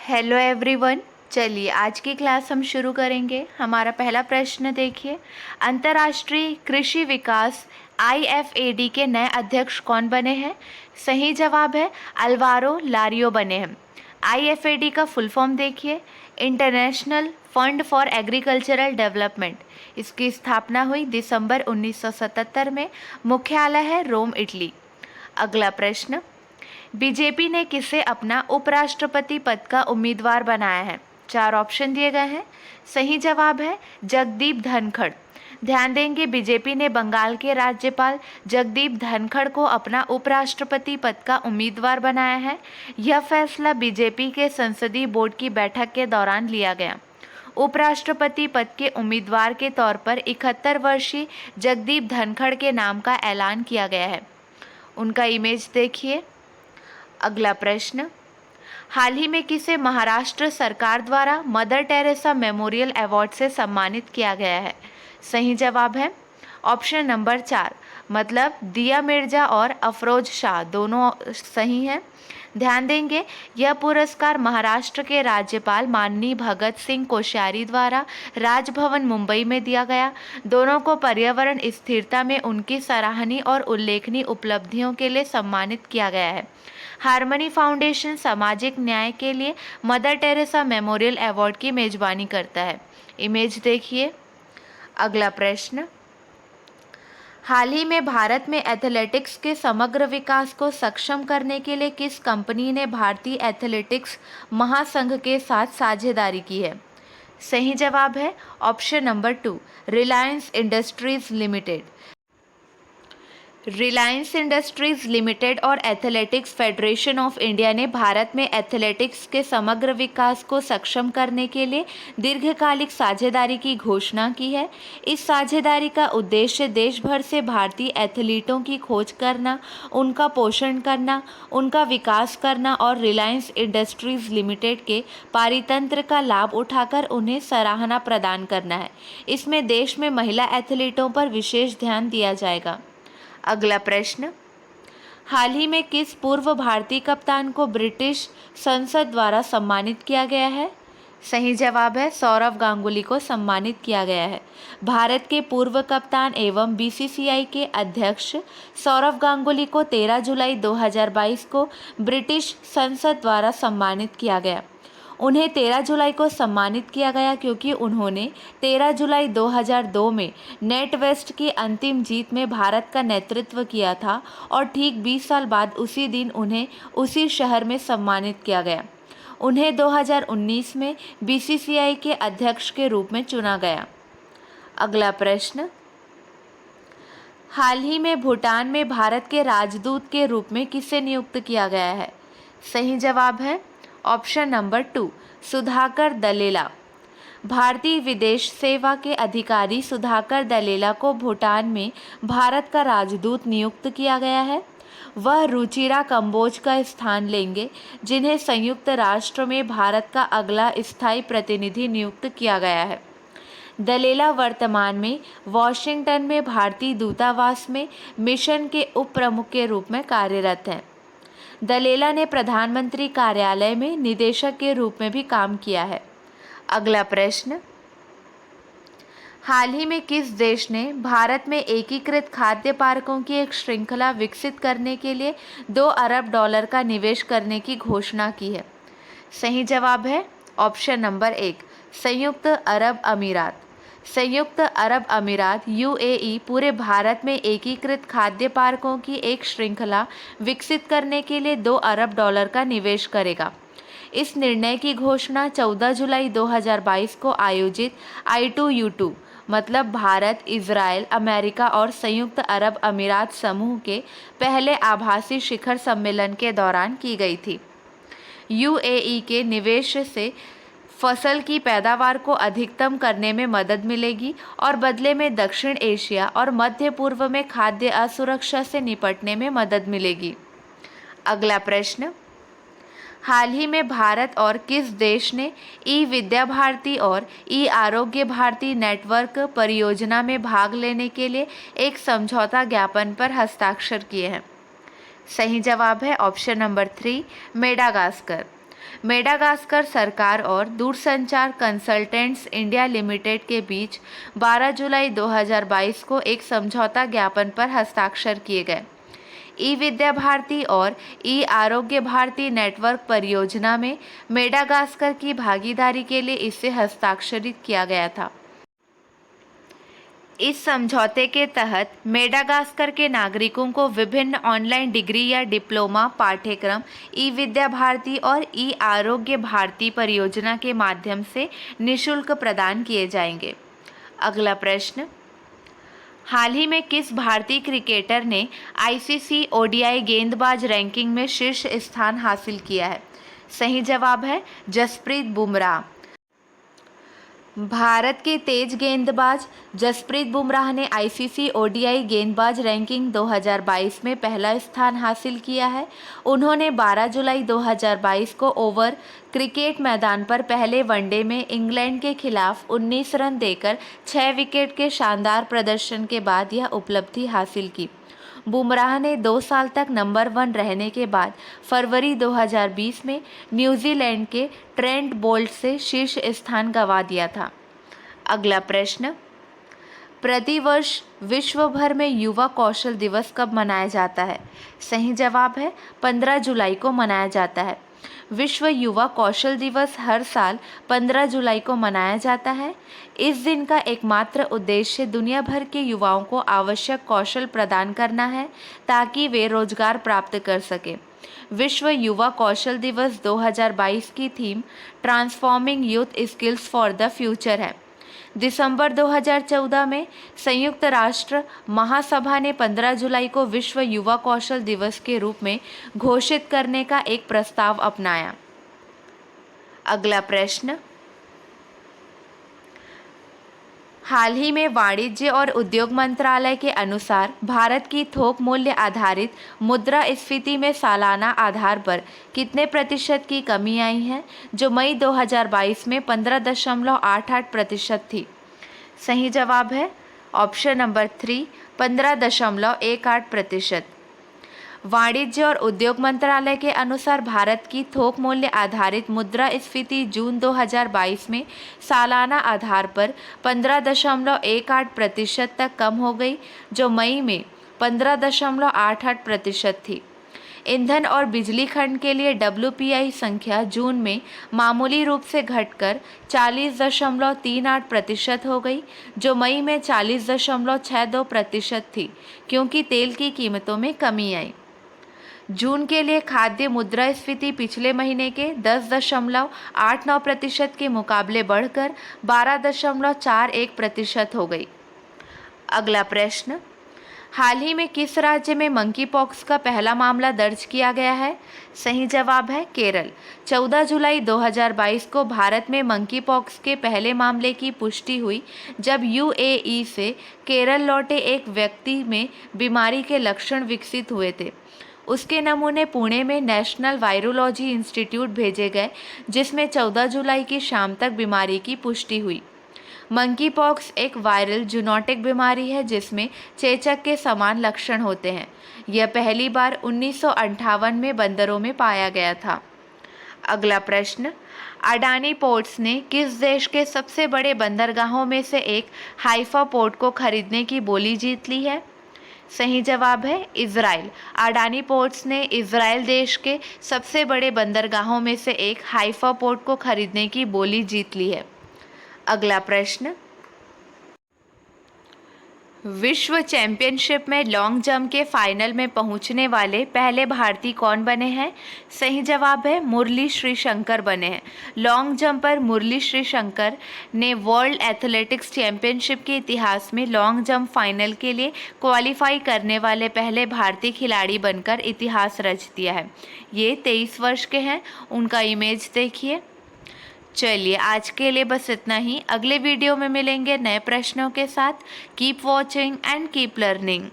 Hello everyone. चलिए आज की क्लास हम शुरू करेंगे। हमारा पहला प्रश्न देखिए, अंतर्राष्ट्रीय कृषि विकास IFAD के नए अध्यक्ष कौन बने हैं? सही जवाब है अल्वारो लारियो बने हैं। IFAD का फुल फॉर्म देखिए, international fund for agricultural development. इसकी स्थापना हुई दिसंबर 1977 में। मुख्यालय है रोम, इटली। अगला प्रश्न, बीजेपी ने किसे अपना उपराष्ट्रपति पद का उम्मीदवार बनाया है? 4 ऑप्शन दिए गए हैं। सही जवाब है जगदीप धनखड़। ध्यान देंगे, बीजेपी ने बंगाल के राज्यपाल जगदीप धनखड़ को अपना उपराष्ट्रपति पद का उम्मीदवार बनाया है। यह फैसला बीजेपी के संसदीय बोर्ड की बैठक के दौरान लिया गया। उपराष्ट्रपति पद के उम्मीदवार के तौर पर 71 वर्षीय जगदीप धनखड़ के नाम का ऐलान किया गया है। उनका इमेज देखिए। अगला प्रश्न, हाल ही में किसे महाराष्ट्र सरकार द्वारा मदर टेरेसा मेमोरियल अवार्ड से सम्मानित किया गया है? सही जवाब है ऑप्शन नंबर 4, मतलब दिया मिर्जा और अफरोज शाह, दोनों सही हैं। ध्यान देंगे, यह पुरस्कार महाराष्ट्र के राज्यपाल माननीय भगत सिंह कोश्यारी द्वारा राजभवन मुंबई में दिया गया। दोनों को पर्यावरण स्थिरता में उनकी सराहनीय और उल्लेखनीय उपलब्धियों के लिए सम्मानित किया गया है। हार्मनी फाउंडेशन सामाजिक न्याय के लिए मदर टेरेसा मेमोरियल अवार्ड की मेजबानी करता है। इमेज देखिए। अगला प्रश्न, हाल ही में भारत में एथलेटिक्स के समग्र विकास को सक्षम करने के लिए किस कंपनी ने भारतीय एथलेटिक्स महासंघ के साथ साझेदारी की है? सही जवाब है option number 2, Reliance industries limited. Reliance industries limited और एथलेटिक्स फेडरेशन ऑफ इंडिया ने भारत में एथलेटिक्स के समग्र विकास को सक्षम करने के लिए दीर्घकालिक साझेदारी की घोषणा की है। इस साझेदारी का उद्देश्य देश भर से भारतीय एथलीटों की खोज करना, उनका पोषण करना, उनका विकास करना और रिलायंस इंडस्ट्रीज लिमिटेड के पारितंत्र का लाभ उठाकर उन्हें सराहना प्रदान करना है। इसमें देश में महिला एथलीटों पर विशेष ध्यान दिया जाएगा। अगला प्रश्न, हाल ही में किस पूर्व भारतीय कप्तान को ब्रिटिश संसद द्वारा सम्मानित किया गया है? सही जवाब है सौरव गांगुली को सम्मानित किया गया है। भारत के पूर्व कप्तान एवं BCCI के अध्यक्ष सौरव गांगुली को 13 जुलाई 2022 को ब्रिटिश संसद द्वारा सम्मानित किया गया। उन्हें 13 जुलाई को सम्मानित किया गया क्योंकि उन्होंने 13 जुलाई 2002 में नेट वेस्ट की अंतिम जीत में भारत का नेतृत्व किया था और ठीक 20 साल बाद उसी दिन उन्हें उसी शहर में सम्मानित किया गया। उन्हें 2019 में BCCI के अध्यक्ष के रूप में चुना गया। अगला प्रश्न, हाल ही में भूटान में भारत के राजदूत के रूप में किसे नियुक्त किया गया है? सही जवाब है ऑप्शन नंबर 2, सुधाकर दलेला। भारतीय विदेश सेवा के अधिकारी सुधाकर दलेला को भूटान में भारत का राजदूत नियुक्त किया गया है। वह रुचिरा कंबोज का स्थान लेंगे, जिन्हें संयुक्त राष्ट्र में भारत का अगला स्थायी प्रतिनिधि नियुक्त किया गया है। दलेला वर्तमान में वॉशिंगटन में भारतीय दूतावास में मिशन के उप प्रमुख के रूप में कार्यरत हैं। दलेला ने प्रधानमंत्री कार्यालय में निदेशक के रूप में भी काम किया है। अगला प्रश्न, हाल ही में किस देश ने भारत में एकीकृत खाद्य पार्कों की एक श्रृंखला विकसित करने के लिए $2 अरब का निवेश करने की घोषणा की है? सही जवाब है ऑप्शन नंबर 1, संयुक्त अरब अमीरात। संयुक्त अरब अमीरात UAE पूरे भारत में एकीकृत खाद्य पार्कों की एक श्रृंखला विकसित करने के लिए $2 अरब का निवेश करेगा। इस निर्णय की घोषणा 14 जुलाई 2022 को आयोजित I2U2 मतलब भारत, इजराइल, अमेरिका और संयुक्त अरब अमीरात समूह के पहले आभासी शिखर सम्मेलन के दौरान की गई थी। UAE के निवेश से फसल की पैदावार को अधिकतम करने में मदद मिलेगी और बदले में दक्षिण एशिया और मध्य पूर्व में खाद्य असुरक्षा से निपटने में मदद मिलेगी। अगला प्रश्न, हाल ही में भारत और किस देश ने ई-विद्या भारती और ई-आरोग्य भारती नेटवर्क परियोजना में भाग लेने के लिए एक समझौता ज्ञापन पर हस्ताक्षर किए हैं? सही जवाब है ऑप्शन नंबर 3, मेडागास्कर। मेडागास्कर सरकार और दूरसंचार कंसल्टेंट्स इंडिया लिमिटेड के बीच 12 जुलाई 2022 को एक समझौता ज्ञापन पर हस्ताक्षर किए गए। ई विद्या भारती और ई आरोग्य भारती नेटवर्क परियोजना में मेडागास्कर की भागीदारी के लिए इसे हस्ताक्षरित किया गया था। इस समझौते के तहत मेडागास्कर के नागरिकों को विभिन्न ऑनलाइन डिग्री या डिप्लोमा पाठ्यक्रम ई विद्या भारती और ई आरोग्य भारती परियोजना के माध्यम से निःशुल्क प्रदान किए जाएंगे। अगला प्रश्न, हाल ही में किस भारतीय क्रिकेटर ने आईसीसी ओडीआई गेंदबाज रैंकिंग में शीर्ष स्थान हासिल किया है? सही जवाब है जसप्रीत बुमराह। भारत के तेज गेंदबाज जसप्रीत बुमराह ने आईसीसी ओडीआई गेंदबाज रैंकिंग 2022 में पहला स्थान हासिल किया है। उन्होंने 12 जुलाई 2022 को ओवर क्रिकेट मैदान पर पहले वनडे में इंग्लैंड के खिलाफ 19 रन देकर 6 विकेट के शानदार प्रदर्शन के बाद यह उपलब्धि हासिल की। बुमराह ने 2 साल तक नंबर 1 रहने के बाद फरवरी 2020 में न्यूजीलैंड के ट्रेंट बोल्ट से शीर्ष स्थान गंवा दिया था। अगला प्रश्न, प्रतिवर्ष विश्व भर में युवा कौशल दिवस कब मनाया जाता है? सही जवाब है 15 जुलाई को मनाया जाता है। विश्व युवा कौशल दिवस हर साल 15 जुलाई को मनाया जाता है। इस दिन का एकमात्र उद्देश्य दुनिया भर के युवाओं को आवश्यक कौशल प्रदान करना है ताकि वे रोजगार प्राप्त कर सकें। विश्व युवा कौशल दिवस 2022 की theme transforming youth skills for the future है। दिसंबर 2014 में संयुक्त राष्ट्र महासभा ने 15 जुलाई को विश्व युवा कौशल दिवस के रूप में घोषित करने का एक प्रस्ताव अपनाया। अगला प्रश्न, हाल ही में वाणिज्य और उद्योग मंत्रालय के अनुसार भारत की थोक मूल्य आधारित मुद्रास्फीति में सालाना आधार पर कितने प्रतिशत की कमी आई है, जो मई 2022 में 15.88% थी? सही जवाब है ऑप्शन नंबर 3 15.18%। वाणिज्य और उद्योग मंत्रालय के अनुसार भारत की थोक मूल्य आधारित मुद्रास्फीति जून 2022 में सालाना आधार पर 15.18% तक कम हो गई, जो मई में 15.88% थी। ईंधन और बिजली खंड के लिए WPI संख्या जून में मामूली रूप से घटकर 40.38% हो गई, जो मई में 40.62% थी, क्योंकि तेल की कीमतों में कमी आई। जून के लिए खाद्य मुद्रास्फीति पिछले महीने के 10.89% के मुकाबले बढ़कर 12.41% हो गई। अगला प्रश्न, हाल ही में किस राज्य में मंकी पॉक्स का पहला मामला दर्ज किया गया है? सही जवाब है केरल। 14 जुलाई 2022 को भारत में मंकी पॉक्स के पहले मामले की पुष्टि हुई, जब UAE से केरल लौटे एक व्यक्ति में बीमारी के लक्षण विकसित हुए थे। उसके नमूने पुणे में नेशनल वायरोलॉजी इंस्टीट्यूट भेजे गए, जिसमें 14 जुलाई की शाम तक बीमारी की पुष्टि हुई। मंकी पॉक्स एक वायरल जूनोटिक बीमारी है जिसमें चेचक के समान लक्षण होते हैं। यह पहली बार 1958 में बंदरों में पाया गया था। अगला प्रश्न, अडानी पोर्ट्स ने किस देश के सबसे बड़े बंदरगाहों में से एक हाइफा पोर्ट को खरीदने की बोली जीत ली है? सही जवाब है इजराइल। अडानी पोर्ट्स ने इजराइल देश के सबसे बड़े बंदरगाहों में से एक हाइफा पोर्ट को खरीदने की बोली जीत ली है। अगला प्रश्न, विश्व चैंपियनशिप में लॉन्ग जंप के फाइनल में पहुंचने वाले पहले भारतीय कौन बने हैं? सही जवाब है मुरली श्रीशंकर बने हैं। लॉन्ग जंपर मुरली श्रीशंकर ने वर्ल्ड एथलेटिक्स चैंपियनशिप के इतिहास में लॉन्ग जंप फाइनल के लिए क्वालिफाई करने वाले पहले भारतीय खिलाड़ी बनकर इतिहास रच दिया है। ये 23 वर्ष के हैं। उनका इमेज देखिए। चलिए आज के लिए बस इतना ही। अगले वीडियो में मिलेंगे नए प्रश्नों के साथ। Keep watching and keep learning.